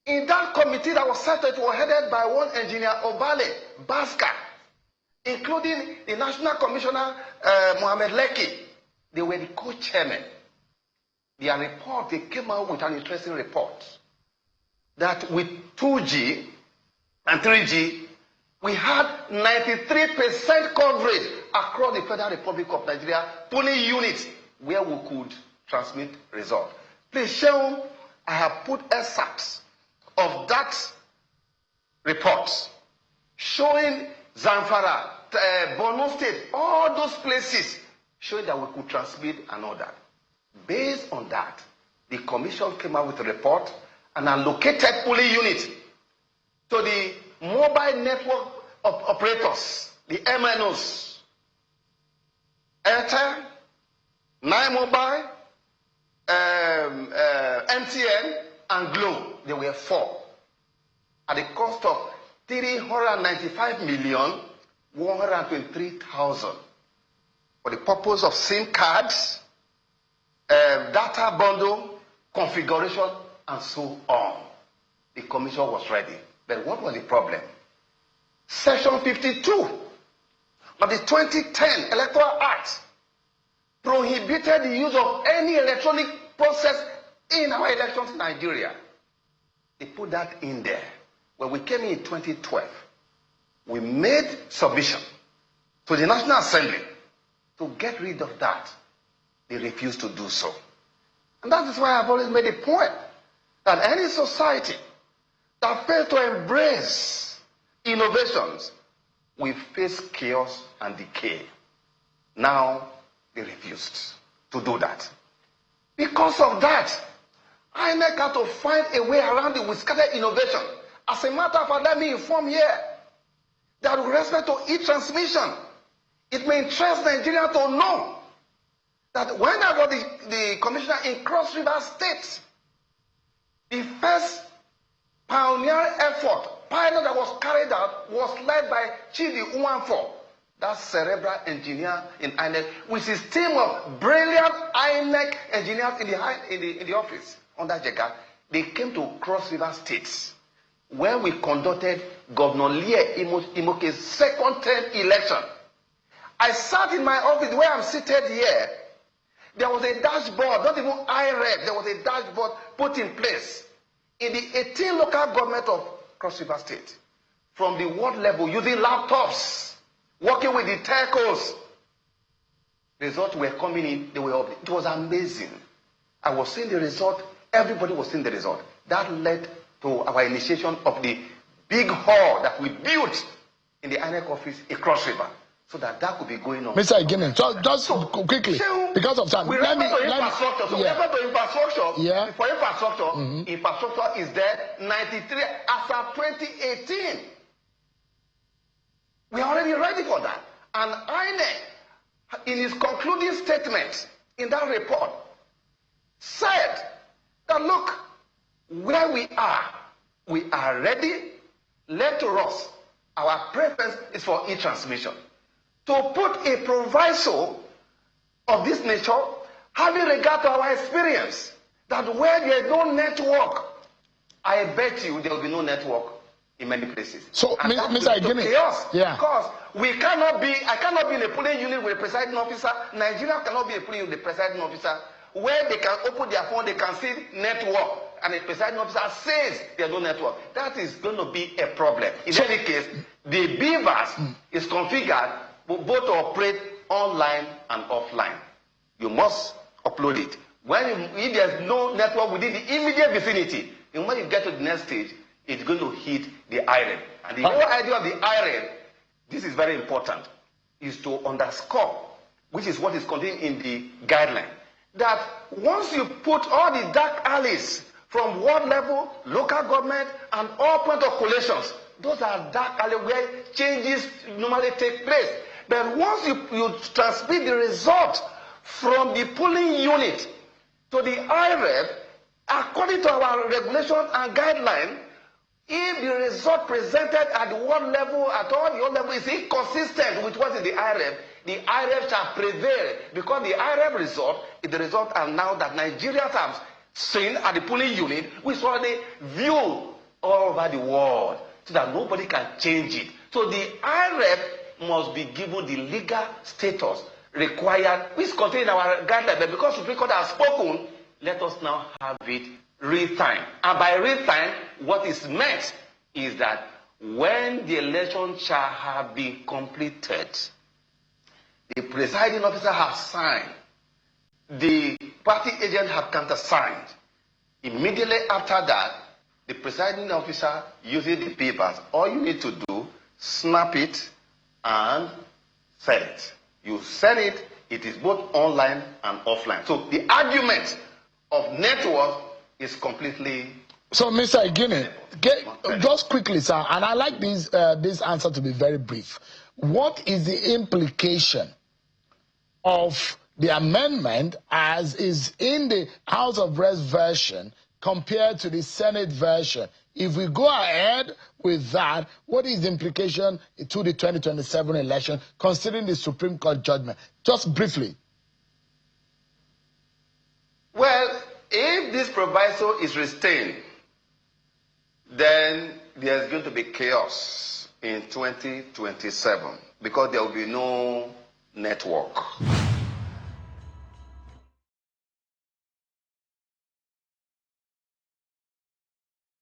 In that committee that was set, it was headed by one engineer Obale Baska, including the National Commissioner Mohamed Leki. They were the co-chairmen. Their report, they came out with an interesting report that with 2G and 3G, we had 93% coverage across the Federal Republic of Nigeria, polling units where we could transmit results. Please, Sheon, I have put excerpts of that report showing Zamfara, Borno State, all those places, showing that we could transmit and all that. Based on that, the commission came out with a report and allocated polling units to the mobile network of operators, the MNOs, Airtel, Nine Mobile, MTN, and Glo. There were 4 at the cost of 395,123,000 for the purpose of SIM cards, data bundle, configuration, and so on. The commission was ready. But what was the problem? Section 52 of the 2010 Electoral Act prohibited the use of any electronic process in our elections in Nigeria. They put that in there. When we came in 2012, we made submission to the National Assembly to get rid of that. They refused to do so. And that is why I've always made a point that any society that fails to embrace innovations will face chaos and decay. Now, they refused to do that. Because of that, INEC had to find a way around it with scattered innovation. As a matter of fact, let me inform here that with respect to e-transmission, it may interest Nigeria to know that when I was the commissioner in Cross River State, the first pioneer effort, pilot that was carried out, was led by Chidi Uwanfo, that cerebral engineer in INEC, with his team of brilliant INEC engineers in the office under Jega. They came to Cross River States, where we conducted Governor Lie Imoke's second term election. I sat in my office where I'm seated here. There was a dashboard, not even IRED, there was a dashboard put in place in the 18 local government of Cross River State. From the ward level, using laptops, working with the telcos. Results were coming in, they were up. It was amazing. I was seeing the result, everybody was seeing the result. That led to our initiation of the big hall that we built in the INEC office in Cross River, so that could be going on. Mr. Iginni, just quickly, because of time. We refer to infrastructure. So yeah. refer to infrastructure. Yeah. For infrastructure, infrastructure is there 93 as of 2018. We are already ready for that. And INEC, in his concluding statement in that report, said that look, where we are ready. Left to us, our preference is for e-transmission. To put a proviso of this nature, having regard to our experience, that where there is no network, I bet you there will be no network in many places. So, Mr. Iginni, yeah. Because I cannot be in a polling unit with a presiding officer. Nigeria cannot be a polling unit with a presiding officer where they can open their phone, they can see network, and a presiding officer says there's no network. That is going to be a problem. In any case, the beavers is configured both to operate online and offline. You must upload it. If there's no network within the immediate vicinity, and when you get to the next stage, it's going to hit the IRED. And the whole idea of the IRED, this is very important, is to underscore, which is what is contained in the guideline, that once you put all the dark alleys from ward level, local government, and all point of collations, those are dark alleys where changes normally take place. But once you transmit the result from the polling unit to the IRED, according to our regulation and guideline, if the result presented at the ward level, at all the other level, is inconsistent with what is the IRED shall prevail, because the IRED result is the result and now that Nigerians have seen at the polling unit, which already view all over the world so that nobody can change it. So the IREF must be given the legal status required, which is contained in our guidelines. But because Supreme Court has spoken, let us now have it real time. And by real time, what is meant is that when the election shall have been completed, the presiding officer has signed, the party agent have countersigned. Immediately after that, the presiding officer uses the papers. All you need to do, snap it and send it. You send it, it is both online and offline. So the argument of network is completely... So, Mr. Iginni, just quickly, sir, and I like this answer to be very brief. What is the implication of the amendment as is in the House of Reps version compared to the Senate version? If we go ahead with that, what is the implication to the 2027 election, considering the Supreme Court judgment? Just briefly. Well, if this proviso is retained, then there's going to be chaos in 2027 because there will be no network.